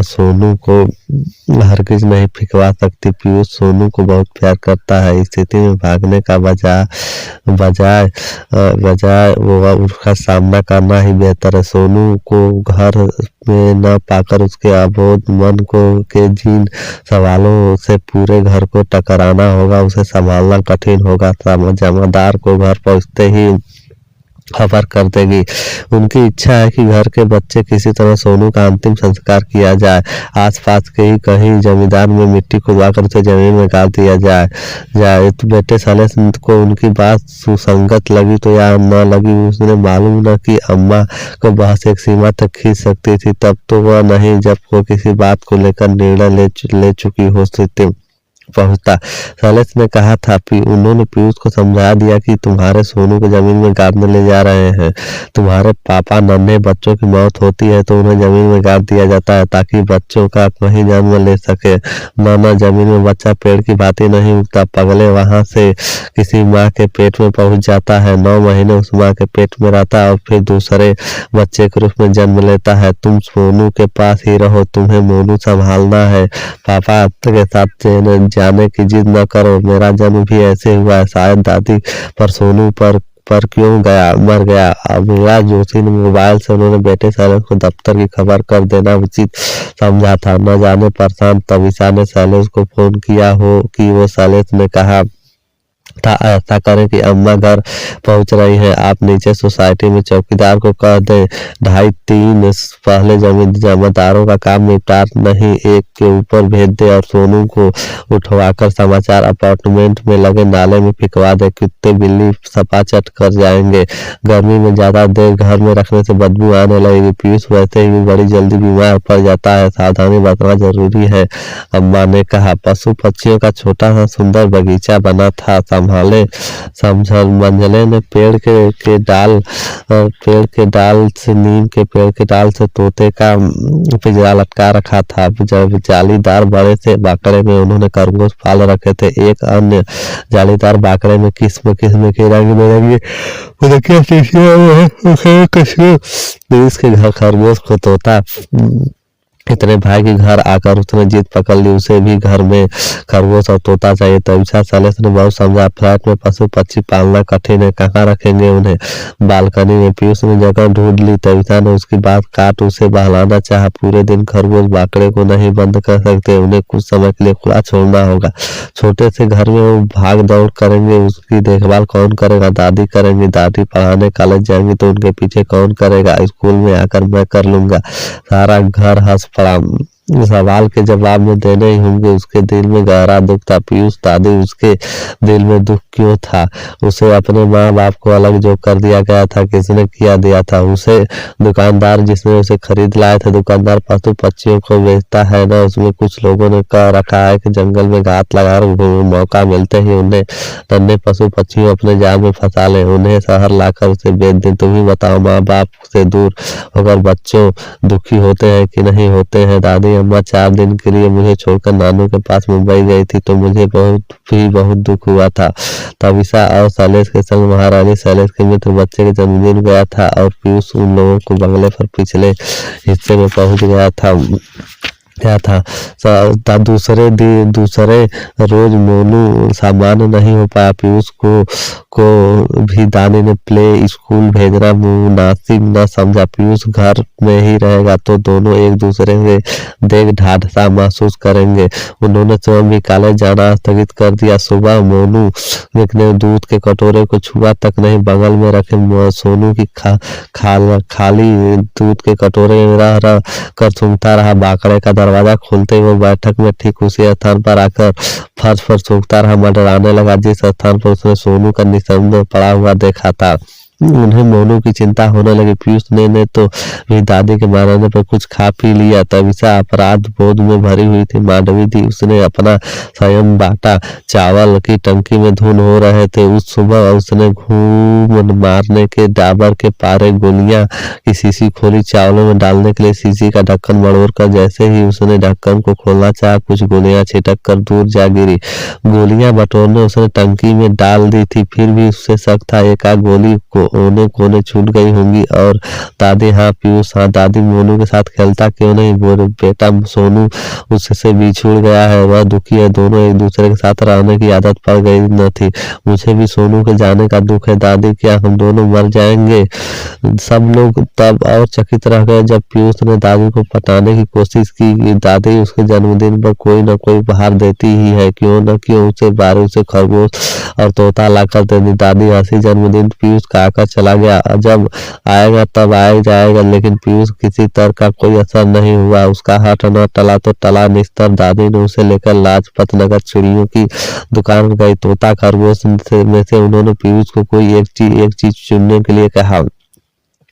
सोनू को हरगिज नहीं फिकवा सकती। पीयूष सोनू को बहुत प्यार करता है। स्थिति में भागने का बजाय बजाय वो उसका सामना करना ही बेहतर है। सोनू को घर में न पाकर उसके अबोध मन को के जिन सवालों से पूरे घर को टकराना होगा, उसे संभालना कठिन होगा। जमादार को घर पहुंचते ही खबर कर देगी। उनकी इच्छा है कि घर के बच्चे किसी तरह सोनू का अंतिम संस्कार किया जाए। आसपास के ही कहीं जमींदार में मिट्टी खुदवाकर उसे जमीन में गाड़ दिया जाए। तो बेटे सलेश को उनकी बात सुसंगत लगी तो या न लगी, उसने मालूम न कि अम्मा को बहस एक सीमा तक खींच सकती थी। तब तो वह नहीं, जब वो किसी बात को लेकर निर्णय ले चुकी हो स्थिति पहुंचता। सलेश ने कहा था उन्होंने पीयूष को समझा दिया कि तुम्हारे सोनू को जमीन में गाड़ने ले जा रहे हैं। तुम्हारे पापा नन्हे बच्चों की मौत होती है तो उन्हें जमीन में गाड़ दिया जाता है ताकि बच्चों का वहीं जन्म ले सके। ना जमीन में बच्चा पेड़ की भांति नहीं उगता, पगले वहां से किसी माँ के पेट में पहुंच जाता है, 9 महीने उस माँ के पेट में रहता है और फिर दूसरे बच्चे के रूप में जन्म लेता है। तुम सोनू के पास ही रहो, तुम्हें मोनू संभालना है। पापा के साथ जाने की जिद न करो, मेरा जन्म भी ऐसे हुआ है। शायद दादी पर सोनू पर क्यों मर गया। अमीरा जोशी ने मोबाइल से उन्होंने बेटे शैलेश को दफ्तर की खबर कर देना उचित समझा था। न जाने परेशान तविषा ने शैलेश को फोन किया हो कि वो शैलेश ने कहा था ऐसा करें कि अम्मा घर पहुंच रही हैं, आप नीचे सोसाइटी में चौकीदार को कह दें 2.5-3 पहले जमींदारों का काम निपटा नहीं एक के ऊपर भेज दे और सोनू को उठवाकर समाचार अपार्टमेंट में लगे नाले में फिकवा दे। कुत्ते बिल्ली सपाचट कर जाएंगे। गर्मी में ज्यादा देर घर में रखने से बदबू आने लगेगी। पीयूष वैसे ही बड़ी जल्दी बीमार पड़ जाता है, सावधानी बरतना जरूरी है, अम्मा ने कहा। पशु पक्षियों का छोटा सा सुंदर बगीचा बना था। मंझले ने पेड़ के डाल से नीम के पेड़ के डाल से तोते का पिंजरा लटका रखा था। जालीदार बड़े से बाकड़े में उन्होंने खरगोश पाल रखे थे। एक अन्य जालीदार बाकड़े में किस्म किस्म के रंग बिरंगे इसके घर खरगोश को तोता इतने भाई के घर आकर उसने जिद पकड़ ली, उसे भी घर में खरगोश और तोता चाहिए। तविषा सलेश ने बहुत समझा, फ्लैट में पशु पक्षी पालना कठिन है, कहाँ रखेंगे उन्हें। बालकनी में पीयूष ने जगह ढूंढ ली। तविषा ने उसकी बात काट उसे बहलाना चाहा। पूरे दिन खरगोश बाकड़े को नहीं बंद कर सकते, उन्हें कुछ समय के लिए खुला छोड़ना होगा। छोटे से घर में वो भाग दौड़ करेंगे, उसकी देखभाल कौन करेगा? दादी करेंगी। दादी पढ़ाने कॉलेज जाएंगी तो उनके पीछे कौन करेगा? स्कूल में आकर मैं कर लूंगा। सारा घर हंस पड़ा। सवाल के जवाब में देने ही होंगे। उसके दिल में गहरा दुख था। पीयूष दादी उसके दिल में दुख क्यों था? उसे अपने माँ बाप को अलग जो कर दिया गया था, किसने किया दिया था उसे? दुकानदार जिसने उसे खरीद लाए थे। दुकानदार पशु पक्षियों को बेचता है ना, उसमें कुछ लोगों ने कह रखा है कि जंगल में घात लगा मौका मिलते ही उन्हें नन्हे पशु पक्षियों अपने जाल में फंसा ले, उन्हें शहर लाकर उसे बेच दें। तुम ही बताओ, माँ बाप से दूर होकर बच्चों दुखी होते हैं कि नहीं होते हैं? दादी अम्मा 4 दिन के लिए मुझे छोड़कर नानू के पास मुंबई गई थी तो मुझे बहुत दुख हुआ था। तविषा और शैलेश के संग महारानी शैलेश के मित्र बच्चे के जन्मदिन गया था और पीयूष उन लोगों को बंगले पर पिछले हिस्से में पहुंच गया था। दूसरे रोज मोनू सामान्य नहीं हो पाया। पीयूष को भी दादी ने प्ले स्कूल भेजना मुनासिब न समझा। पीयूष घर में ही रहेगा तो दोनों एक दूसरे से देख ढाढ़सा महसूस करेंगे। उन्होंने स्वयं भी कॉलेज जाना स्थगित कर दिया। सुबह मोनू ने दूध के कटोरे को छुआ तक नहीं, बगल में रखे सोनू की खाली दूध के कटोरे में रह कर सुनता रहा। बाकड़े का दरवाजा खोलते ही वो बैठक में ठीक उसी स्थान पर आकर फर्श पर सूखता रहा। मंडराने लगा जिस स्थान पर उसने सोनू का निसंदेह पड़ा हुआ देखा था। उन्हें मोनू की चिंता होने लगी। पीयूष ने तो भी दादी के मारने पर कुछ खा पी लिया। तविषा अपराध बोध में भरी हुई थी। मांडवी थी, उसने अपना स्वयं बाटा। चावल की टंकी में धुन हो रहे थे। उस सुबह उसने घूम मारने के डाबर के पारे गोलियां की शीशी खोली। चावलों में डालने के लिए शीशी का ढक्कन मड़ोड़ कर जैसे ही उसने ढक्कन को खोलना चाहा, कुछ गोलियां छिटक कर दूर जा गिरी। गोलियां बटोरने उसने टंकी में डाल दी थी, फिर भी उससे शक था। एकाध गोली को कोने कोने छूट गई होंगी। और दादी, हाँ पीयूष, हाँ दादी मोनू के साथ खेलता क्यों नहीं? बोले बेटा सोनू उससे बिछुड़ गया है, वह दुखी है, दोनों एक दूसरे के साथ रहने की आदत पड़ गई न थी। मुझे भी सोनू के जाने का दुख है दादी, क्या हम दोनों मर जाएंगे? सब लोग तब और चकित रह गए जब पीयूष ने दादी को पटाने की कोशिश की कि दादी उसके जन्मदिन पर कोई न कोई उपहार देती ही है, क्यों न क्यों उसे बारू से खरगोश और तोता लाकर देती। दादी हंसी। जन्मदिन पीयूष का आकर चला गया, जब आएगा तब आया जाएगा, लेकिन पीयूष किसी तरह का कोई असर नहीं हुआ। उसका हट न टला तो टला निस्तर। दादी ने उसे लेकर लाजपत नगर चिड़ियों की दुकान गई। तोता खरगोश में से उन्होंने पीयूष को कोई एक चीज चुनने के लिए कहा।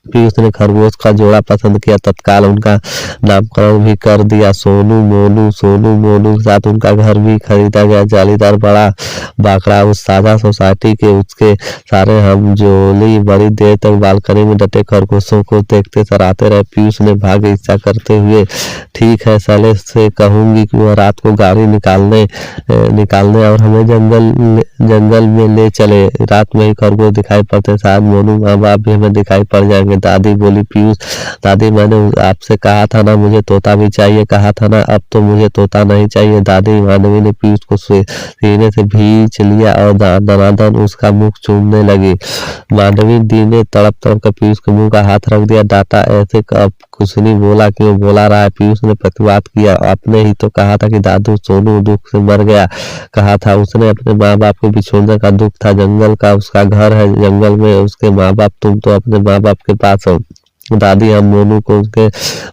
पीयूष ने खरगोश का जोड़ा पसंद किया। तत्काल उनका नामकरण भी कर दिया। सोनू मोनू के साथ उनका घर भी खरीदा गया। जालीदार बड़ा बाकड़ा उस सादा सोसाइटी के उसके सारे हम जोली बड़ी देर तक बालकनी में डटे खरगोशों को देखते सराहते रहे। पीयूष ने भाग्य इच्छा करते हुए, ठीक है साले से कहूंगी कि वह रात को गाड़ी निकालने और हमें जंगल में ले चले। रात में ही खरगोश दिखाई पड़ते, शायद मोनू माँ बाप भी हमें दिखाई पड़ जाएंगे। दादी बोली, पीयूष दादी मैंने आपसे कहा था ना मुझे तोता भी चाहिए, कहा था ना, अब तो मुझे तोता नहीं चाहिए। दादी। मानवी ने पीयूष को सीने से भींच लिया और दनादन उसका मुख चूमने लगी। मानवी दी ने तड़प तड़प कर पीयूष के मुंह का हाथ रख दिया। डांटा, ऐसे अब कुछ नहीं बोला, क्यों बोला रहा है? पीयूष ने प्रतिवाद किया। आपने ही तो कहा था कि दादू सोनू दुख से मर गया, कहा था। उसने अपने माँ बाप को बिछोड़ने का दुख था। जंगल का उसका घर है, जंगल में उसके माँ बाप, तुम तो अपने माँ बाप के पास हो। दादी, हम मोनू को उसके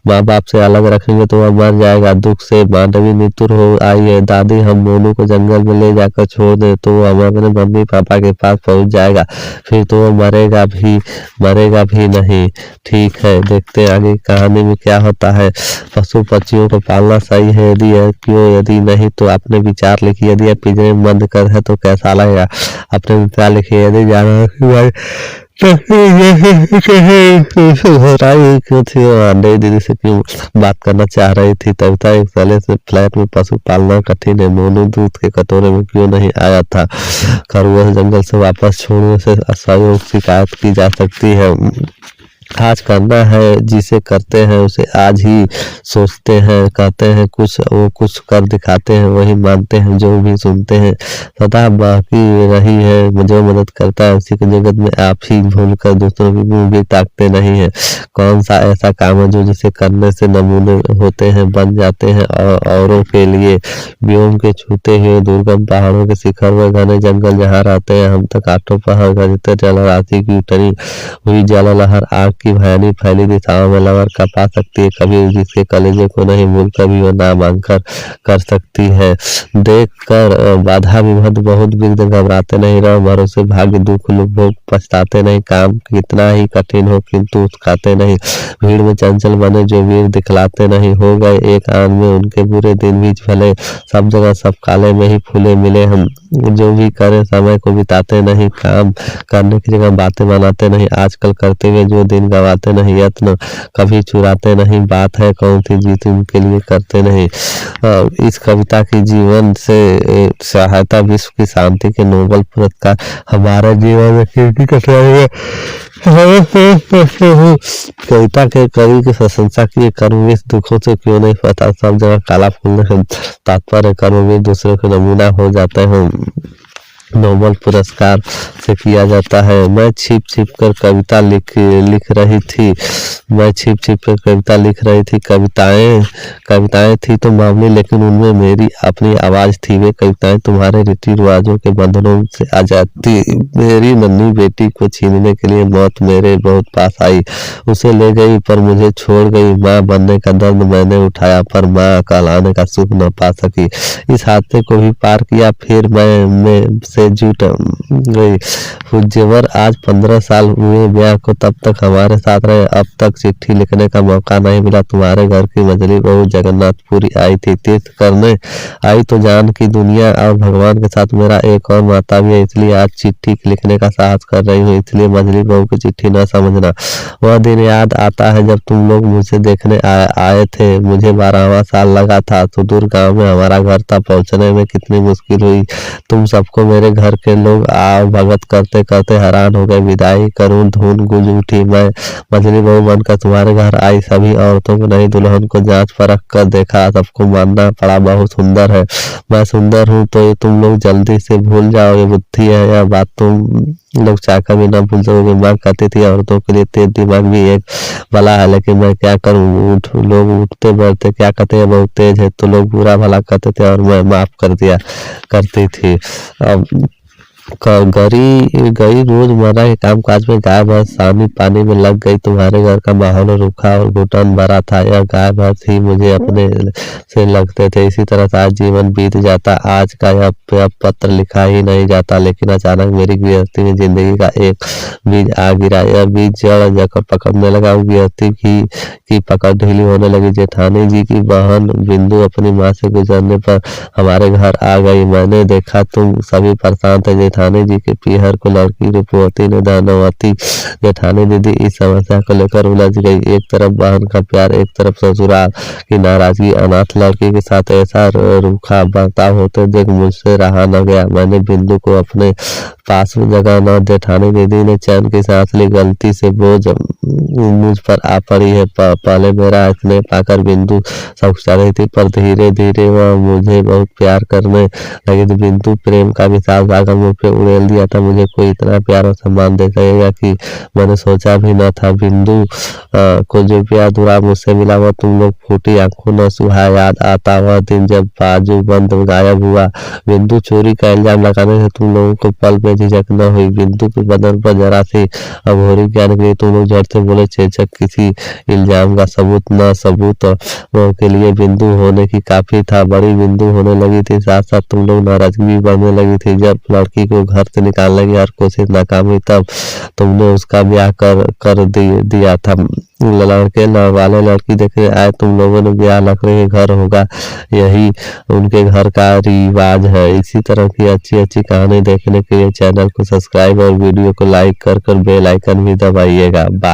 माँ बाप से अलग रखेंगे तो वह मर जाएगा दुख से। मांडवी नितुर हो आई है। दादी, हम मोनू को जंगल में ले जाकर छोड़ दे तो वो हम अपने मम्मी पापा के पास पहुंच जाएगा, फिर तो वो मरेगा भी नहीं। ठीक है, देखते आगे कहानी में क्या होता है। पशु पक्षियों को पालना सही है? यदि है क्यों, यदि नहीं तो अपने विचार लिखिए। यदि पिंजरे में बंद कर है तो कैसा लगेगा, अपने विचार लिखिए। यदि जानवर क्यों थी अंडे दीदी से क्यों बात करना चाह रही थी? तविता, एक साले से फ्लैट में पशु पालना कठिन है। मोनू दूध के कटोरे में क्यों नहीं आया था? खरगोश जंगल से वापस छोड़ने से असहयोग शिकायत की जा सकती है। आज करना है जिसे करते हैं उसे आज ही सोचते हैं, कहते हैं कुछ, वो कुछ कर दिखाते हैं, वही मानते हैं जो भी सुनते हैं। सदा बाकी रही है जो मदद करता है उसी के जगत में आप ही भूलकर दूसरों की मुंह भी ताकते नहीं है। कौन सा ऐसा काम है जो जिसे करने से नमूने होते हैं, बन जाते हैं और औरों के लिए। व्योम के छूते हुए दुर्गम पहाड़ों के शिखर व घने जंगल जहाँ रहते हैं हम तक आठों पहाड़ गरजते जलराशि की उतरी हुई जललहर आग की भयानी फैली दिशाओं में लहर कपा सकती है। कभी जिसके कलेजे को नहीं भूल कभी वह ना मांगकर कर सकती है। देख कर बाधा विभद बहुत विघ्न घबराते नहीं रहो, भरोसे भाग्य दुख भोग पछताते नहीं। काम कितना ही कठिन हो किंतु उसकाते नहीं, भीड़ में चंचल बने जो वीर दिखलाते नहीं। हो गए एक आन में उनके बुरे दिन भी भले, सब जगह सब काले में ही फूले मिले हम। जो भी करे समय को बिताते नहीं, काम करने की जगह बातें बनाते नहीं। आजकल करते हुए जो दिन गवाते नहीं, यत्न कभी चुराते नहीं। बात है कौन सी जीत उनके लिए करते नहीं। इस कविता की जीवन से सहायता विश्व की शांति के नोबेल पुरस्कार हमारे जीवन में किसकी कठिनाई कविता के कवि की प्रशंसा की। कर्मवीर दुखों से क्यों नहीं पता, सब जगह काला फूलने से तात्पर्य कर्मवीर दूसरों के नमूना हो जाते हैं, नोबेल पुरस्कार से किया जाता है। मैं छिप छिप कर कविता लिख रही थी। मैं छिप छिप कर कविता लिख रही थी। कविताएं थी तो मामूली, लेकिन उनमें मेरी अपनी आवाज थी। वे कविताएं तुम्हारे रीति रिवाजों के बंधनों से आजाद थी। मेरी नन्ही बेटी को छीनने के लिए मौत मेरे बहुत पास आई, उसे ले गई पर मुझे छोड़ गई। माँ बनने का दर्द मैंने उठाया पर माँ कहलाने का सुख न पा सकी। इस हादसे को भी पार किया, फिर मैं से जुट गई। जेवर आज 15 साल हुए ब्याह को, तब तक हमारे साथ रहे, अब तक चिट्ठी लिखने का मौका नहीं मिला। तुम्हारे घर की मझली बहू जगन्नाथपुरी आई थी, तीर्थ करने आई तो जान की दुनिया और भगवान के साथ मेरा एक और माता भी है, इसलिए आज चिट्ठी लिखने का साहस कर रही हूँ। इसलिए मझली बहू की चिट्ठी न समझना। वह दिन याद आता है जब तुम लोग मुझे देखने आए थे। मुझे 12वां साल लगा था, सुदूर गांव में हमारा घर था। पहुंचने में कितनी मुश्किल हुई, तुम सबको मेरे मेरे घर के लोग आ भगत करते करते हैरान हो गए। विदाई करूं धुन गूंज उठी, मैं मछली बहू बनकर तुम्हारे घर आई। सभी औरतों को नई दुल्हन को जांच परख कर देखा, सबको मानना पड़ा बहुत सुंदर है। मैं सुंदर हूँ तो ये तुम लोग जल्दी से भूल जाओ, ये बुद्धि है, यह बात तुम लोग चाहकर भी ना भूल सकोगे। माँ कहती थी औरतों के लिए तेज दिमाग भी एक भला है, लेकिन मैं क्या करूँ, लोग उठते बैठते क्या कहते हैं बहुत तेज है, तो लोग बुरा भला कहते थे और मैं माफ कर दिया करती थी। अब गई रोजमर्रा के काम काज में गाय भैंस सानी पानी में लग गई। तुम्हारे घर का माहौल रूखा और घुटन भरा था। यह गाय भैंस ही मुझे अपने से लगते थे। इसी तरह से आज जीवन बीत जाता। आज का यह पत्र लिखा ही नहीं जाता, लेकिन अचानक मेरी गृहस्थी में जिंदगी का एक बीज आ गिरा। यह बीज जड़ जकर पकड़ने लगा। गृहस्थी की पकड़ ढीली होने लगी। जेठानी जी की बहन बिंदु अपनी माँ से गुजरने पर हमारे घर आ गई। मैंने देखा तुम सभी परेशान थे। जेठानी जी के पीहर को लड़की रूपवती ने धनवती जेठानी दीदी इस समस्या को लेकर उलझ गई। एक तरफ बहन का प्यार, एक तरफ ससुराल की नाराजगी। अनाथ लड़की के साथ ऐसा रूखा बर्ताव होते देख मुझसे रहा न गया। मैंने बिंदु को अपने पास जगह न। जेठानी दीदी ने चैन की सांस ली। गलती से बोझ मुझ पर आ पड़ी है। पहले मेरा स्नेह पाकर बिंदु सब रही थी, पर धीरे धीरे वह मुझे बहुत प्यार करने लगी थी। बिंदु प्रेम का विशाल सागर मुझ पे उड़ेल दिया था। मुझे कोई इतना प्यार और सम्मान दे सकेगा कि मैंने सोचा भी न था। बिंदु को जो प्यार दुआ मुझसे मिला वह तुम लोग फूटी आंखों न सुहा। याद आता वह दिन जब बाजू बंद गायब हुआ। बिंदु चोरी का इल्जाम लगाने से तुम लोगों को पल में झिझक न हुई। बिंदु के बदन पर जरा सी अघोरी ज्ञान के लिए तुम लोग झट से बोले चेचक किसी इल्जाम का सबूत न। सबूत के लिए बिंदु होने की काफी था। बड़ी बिंदु होने लगी थी, साथ साथ तुम लोग नाराजगी भी बढ़ने लगी थी। जब लड़की को घर से निकालने की हर कोशिश नाकाम हुई तब तुमने उसका ब्याह कर दिया था। लड़के वाले लड़की देखने आए, तुम लोगों ने ब्याह लड़के के घर होगा, यही उनके घर का रिवाज है। इसी तरह की अच्छी अच्छी कहानी देखने के लिए चैनल को सब्सक्राइब और वीडियो को लाइक कर बेल आइकन भी दबाइएगा। बाय।